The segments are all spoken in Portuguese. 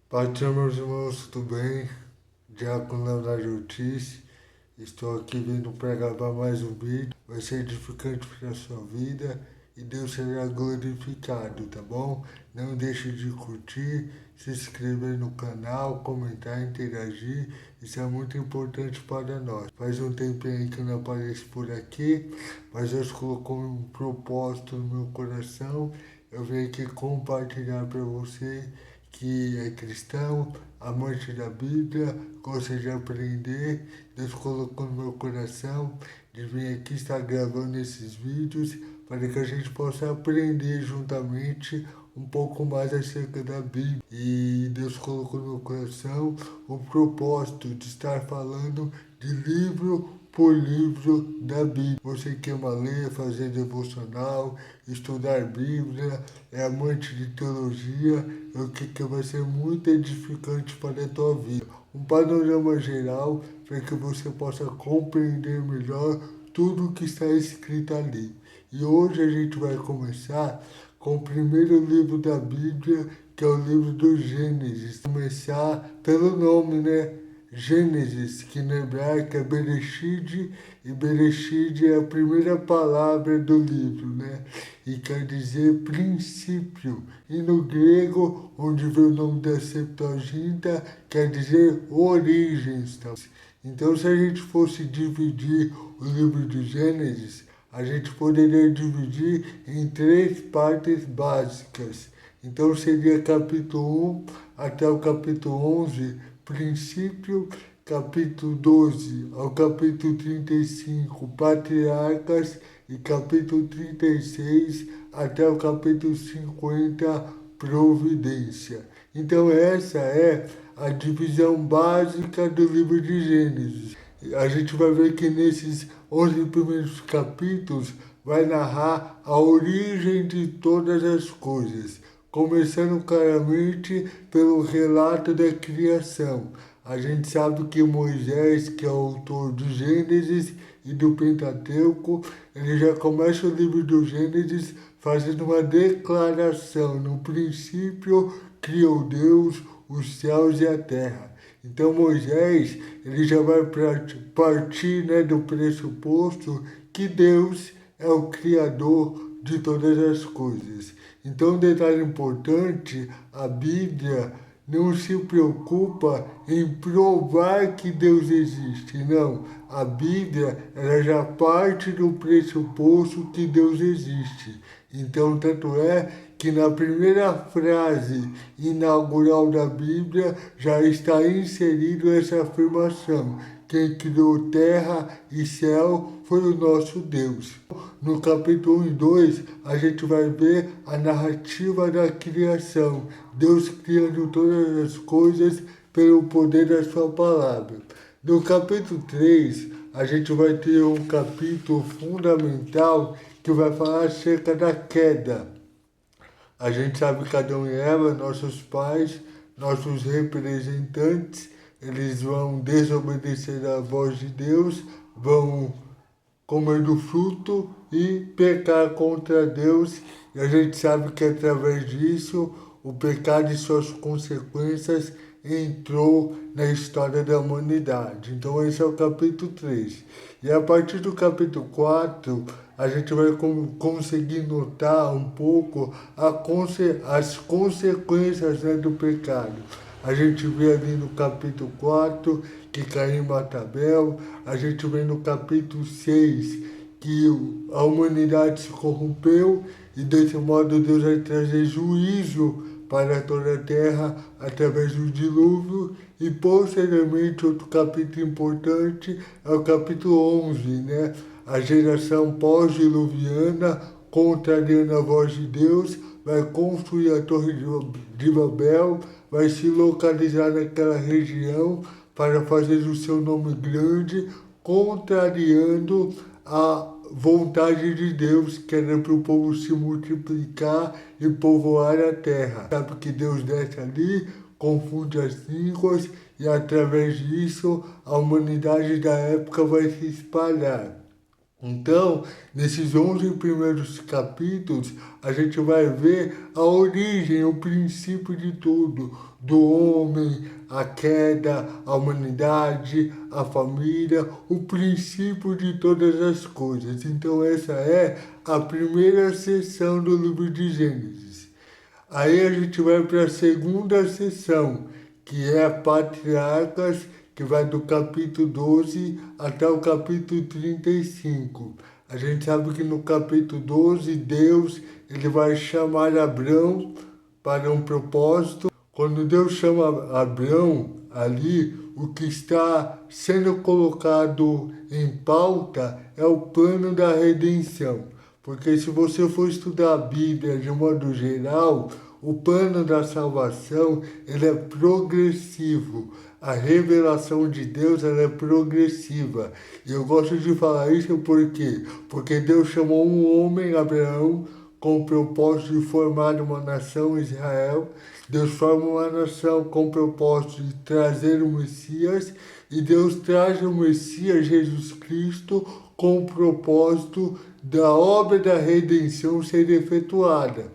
Patrão, meus irmãos, tudo bem? Diácono Leonardo Ortiz. Estou aqui vindo para gravar mais um vídeo. Vai ser edificante para a sua vida e Deus será glorificado, tá bom? Não deixe de curtir, se inscrever no canal, comentar, interagir. Isso é muito importante para nós. Faz um tempinho aí que eu não apareço por aqui, mas Deus colocou um propósito no meu coração. Eu venho aqui compartilhar para você que é cristão, amante da Bíblia, gosta de aprender. Deus colocou no meu coração de vir aqui estar gravando esses vídeos para que a gente possa aprender juntamente um pouco mais acerca da Bíblia. E Deus colocou no meu coração o propósito de estar falando de livro por livro da Bíblia. Você que ama ler, fazer devocional, estudar Bíblia, é amante de teologia, eu creio que vai ser muito edificante para a tua vida. Um panorama geral para que você possa compreender melhor tudo o que está escrito ali. E hoje a gente vai começar com o primeiro livro da Bíblia, que é o livro do Gênesis. Começar pelo nome, né? Gênesis, que no hebraico é Bereshit, e Bereshit é a primeira palavra do livro, né? E quer dizer princípio. E no grego, onde vem o nome da Septuaginta, quer dizer origens. Tá? Então, se a gente fosse dividir o livro de Gênesis, a gente poderia dividir em três partes básicas. Então, seria capítulo 1 até o capítulo 11, princípio, capítulo 12 ao capítulo 35, patriarcas, e capítulo 36 até o capítulo 50, providência. Então essa é a divisão básica do livro de Gênesis. A gente vai ver que nesses 11 primeiros capítulos vai narrar a origem de todas as coisas, começando claramente pelo relato da criação. A gente sabe que Moisés, que é o autor do Gênesis e do Pentateuco, ele já começa o livro do Gênesis fazendo uma declaração. No princípio criou Deus os céus e a terra. Então Moisés ele já vai partir, né, do pressuposto que Deus é o Criador de todas as coisas. Então, um detalhe importante, a Bíblia não se preocupa em provar que Deus existe, não. A Bíblia ela já parte do pressuposto que Deus existe. Então, tanto é que na primeira frase inaugural da Bíblia já está inserido essa afirmação: quem criou terra e céu foi o nosso Deus. No capítulo 1 e 2, a gente vai ver a narrativa da criação, Deus criando todas as coisas pelo poder da sua palavra. No capítulo 3, a gente vai ter um capítulo fundamental que vai falar acerca da queda. A gente sabe que Adão e Eva, nossos pais, nossos representantes, eles vão desobedecer à voz de Deus, vão comer do fruto e pecar contra Deus. E a gente sabe que através disso, o pecado e suas consequências entrou na história da humanidade. Então esse é o capítulo 3. E a partir do capítulo 4, a gente vai conseguir notar um pouco as consequências, né, do pecado. A gente vê ali no capítulo 4 que Caim mata Abel, a gente vê no capítulo 6 que a humanidade se corrompeu e desse modo Deus vai trazer juízo para toda a terra através do dilúvio. E posteriormente outro capítulo importante é o capítulo 11, né? A geração pós-diluviana, contrariando a voz de Deus, vai construir a Torre de Babel, vai se localizar naquela região para fazer o seu nome grande, contrariando a vontade de Deus, que era para o povo se multiplicar e povoar a terra. Sabe que Deus desce ali, confunde as línguas e através disso a humanidade da época vai se espalhar. Então, nesses 11 primeiros capítulos, a gente vai ver a origem, o princípio de tudo, do homem, a queda, a humanidade, a família, o princípio de todas as coisas. Então, essa é a primeira seção do livro de Gênesis. Aí a gente vai para a segunda seção, que é Patriarcas, que vai do capítulo 12 até o capítulo 35. A gente sabe que no capítulo 12, Deus ele vai chamar Abrão para um propósito. Quando Deus chama Abrão ali, o que está sendo colocado em pauta é o plano da redenção. Porque se você for estudar a Bíblia de modo geral, o plano da salvação ele é progressivo. A revelação de Deus ela é progressiva. E eu gosto de falar isso porque Deus chamou um homem, Abraão, com o propósito de formar uma nação, Israel. Deus forma uma nação com o propósito de trazer o Messias. E Deus traz o Messias, Jesus Cristo, com o propósito da obra da redenção ser efetuada.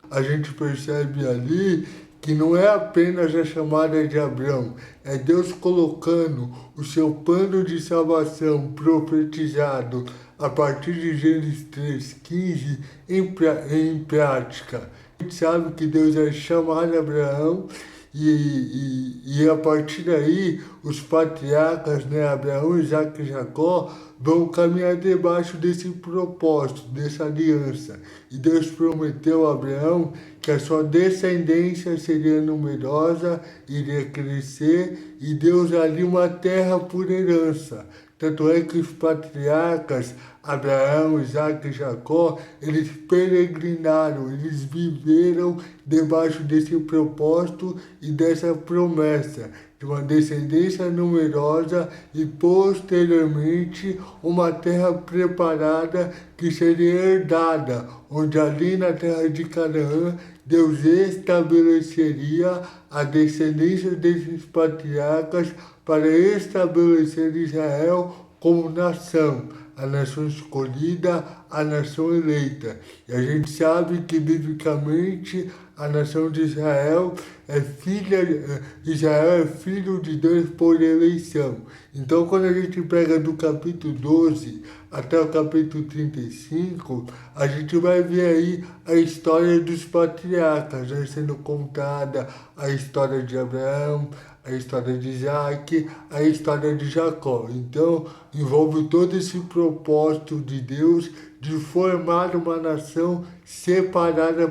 A gente percebe ali que não é apenas a chamada de Abrão, é Deus colocando o seu plano de salvação profetizado a partir de Gênesis 3,15 em prática. A gente sabe que Deus é chamado Abraão e a partir daí os patriarcas, né, Abraão, Isaac e Jacó, vão caminhar debaixo desse propósito, dessa aliança. E Deus prometeu a Abraão que a sua descendência seria numerosa, iria crescer, e Deus daria uma terra por herança. Tanto é que os patriarcas, Abraão, Isaac e Jacó, eles peregrinaram, eles viveram debaixo desse propósito e dessa promessa de uma descendência numerosa e posteriormente uma terra preparada que seria herdada, onde ali na terra de Canaã Deus estabeleceria a descendência desses patriarcas para estabelecer Israel como nação, a nação escolhida, a nação eleita. E a gente sabe que biblicamente a nação de Israel é filho de Deus por eleição. Então quando a gente pega do capítulo 12 até o capítulo 35, a gente vai ver aí a história dos patriarcas, né, sendo contada a história de Abraão, a história de Isaac, a história de Jacó. Então, envolve todo esse propósito de Deus de formar uma nação separada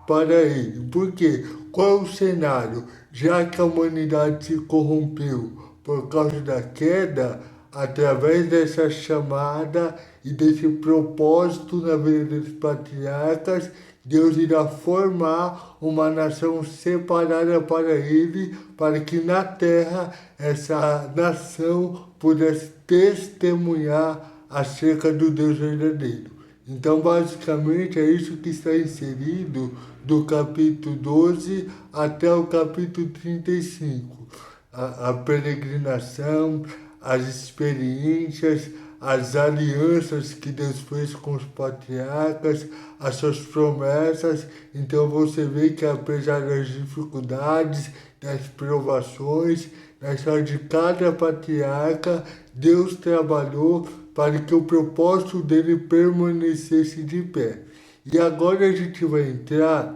para ele. Por quê? Qual é o cenário? Já que a humanidade se corrompeu por causa da queda, através dessa chamada e desse propósito na vida dos patriarcas, Deus irá formar uma nação separada para ele, para que na terra essa nação pudesse testemunhar acerca do Deus verdadeiro. Então, basicamente, é isso que está inserido do capítulo 12 até o capítulo 35. A peregrinação, as experiências, as alianças que Deus fez com os patriarcas, as suas promessas. Então você vê que apesar das dificuldades, das provações, na história de cada patriarca, Deus trabalhou para que o propósito dele permanecesse de pé. E agora a gente vai entrar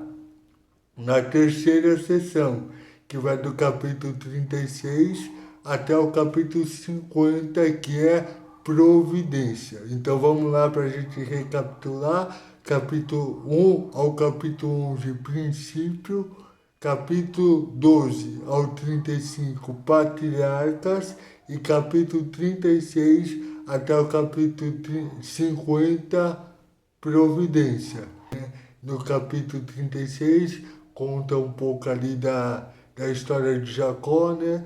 na terceira sessão, que vai do capítulo 36 até o capítulo 50, que é providência. Então vamos lá para a gente recapitular. Capítulo 1 ao capítulo 11, princípio. Capítulo 12 ao 35, patriarcas. E capítulo 36 até o capítulo 50, providência. No capítulo 36, conta um pouco ali da história de Jacó, né?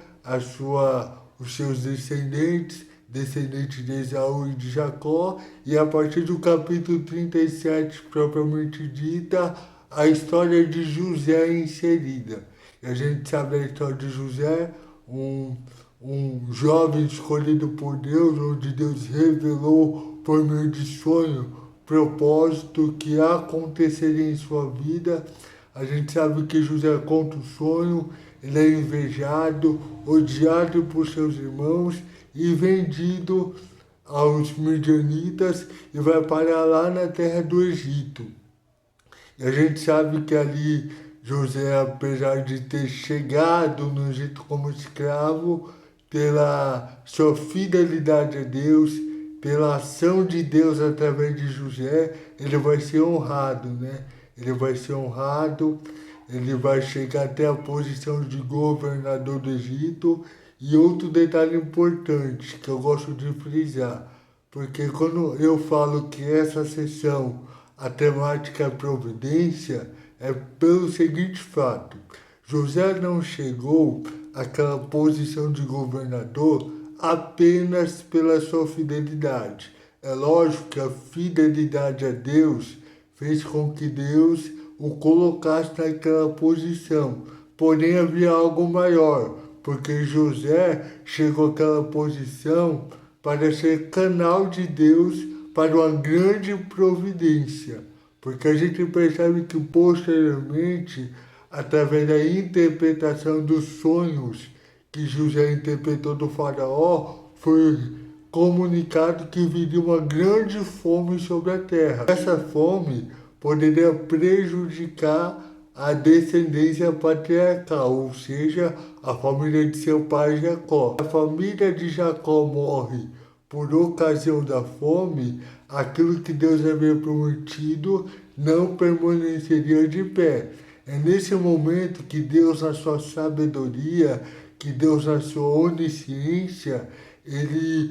Os seus descendentes de Esaú e de Jacó, e a partir do capítulo 37, propriamente dita, a história de José é inserida. E a gente sabe a história de José, um jovem escolhido por Deus, onde Deus revelou por meio de sonho, propósito que aconteceria em sua vida. A gente sabe que José conta o sonho, ele é invejado, odiado por seus irmãos e vendido aos midianitas e vai parar lá na terra do Egito. E a gente sabe que ali José, apesar de ter chegado no Egito como escravo, pela sua fidelidade a Deus, pela ação de Deus através de José, ele vai ser honrado, né? Ele vai ser honrado, ele vai chegar até a posição de governador do Egito. E outro detalhe importante que eu gosto de frisar, porque quando eu falo que essa sessão, a temática é providência, é pelo seguinte fato: José não chegou àquela posição de governador apenas pela sua fidelidade. É lógico que a fidelidade a Deus fez com que Deus o colocasse naquela posição. Porém, havia algo maior, porque José chegou àquela posição para ser canal de Deus para uma grande providência. Porque a gente percebe que posteriormente, através da interpretação dos sonhos que José interpretou do faraó, foi comunicado que viria uma grande fome sobre a terra. Essa fome poderia prejudicar a descendência patriarcal, ou seja, a família de seu pai Jacó. A família de Jacó morre por ocasião da fome, aquilo que Deus havia prometido não permaneceria de pé. É nesse momento que Deus, na sua sabedoria, que Deus, na sua onisciência, ele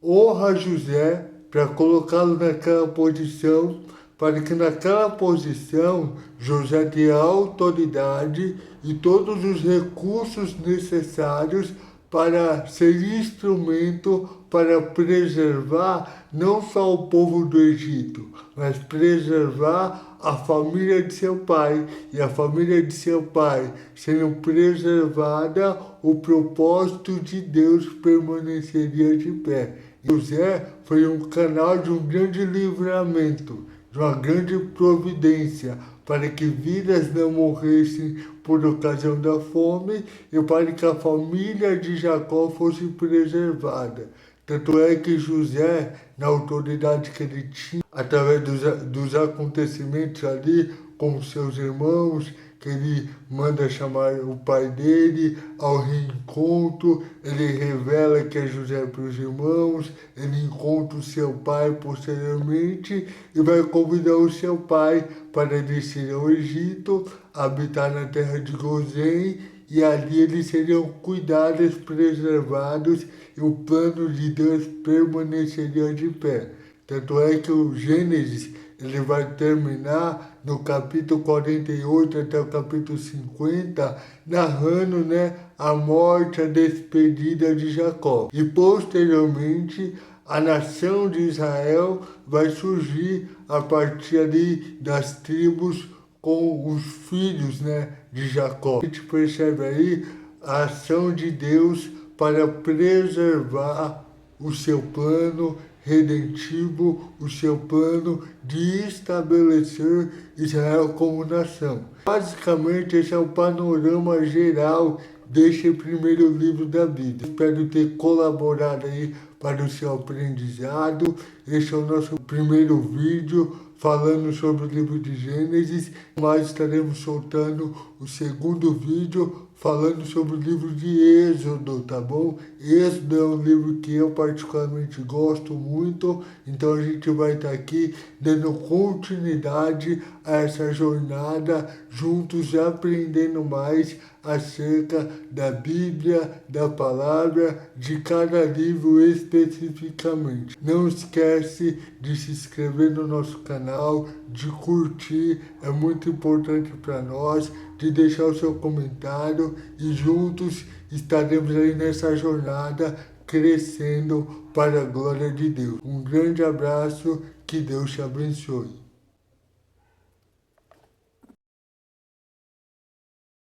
honra José para colocá-lo naquela posição, para que naquela posição José tenha autoridade e todos os recursos necessários para ser instrumento para preservar não só o povo do Egito, mas preservar a família de seu pai. E a família de seu pai sendo preservada, o propósito de Deus permaneceria de pé. José foi um canal de um grande livramento, de uma grande providência, para que vidas não morressem por ocasião da fome e para que a família de Jacó fosse preservada. Tanto é que José, na autoridade que ele tinha, através dos acontecimentos ali com seus irmãos, que ele manda chamar o pai dele ao reencontro, ele revela que é José para os irmãos, ele encontra o seu pai posteriormente e vai convidar o seu pai para descer ao Egito, habitar na terra de Gozém, e ali eles seriam cuidados, preservados, e o plano de Deus permaneceria de pé. Tanto é que o Gênesis ele vai terminar no capítulo 48 até o capítulo 50, narrando, né, a morte, a despedida de Jacó. E posteriormente, a nação de Israel vai surgir a partir ali das tribos com os filhos, né, de Jacó. A gente percebe aí a ação de Deus para preservar o seu plano redentivo, o seu plano de estabelecer Israel como nação. Basicamente, esse é o panorama geral deste primeiro livro da Bíblia. Espero ter colaborado aí para o seu aprendizado. Este é o nosso primeiro vídeo falando sobre o livro de Gênesis, mas estaremos soltando o segundo vídeo falando sobre o livro de Êxodo, tá bom? Êxodo é um livro que eu particularmente gosto muito, então a gente vai estar aqui dando continuidade a essa jornada, juntos aprendendo mais acerca da Bíblia, da palavra, de cada livro especificamente. Não esquece de se inscrever no nosso canal, de curtir, é muito importante para nós, de deixar o seu comentário e juntos estaremos aí nessa jornada crescendo para a glória de Deus. Um grande abraço, que Deus te abençoe.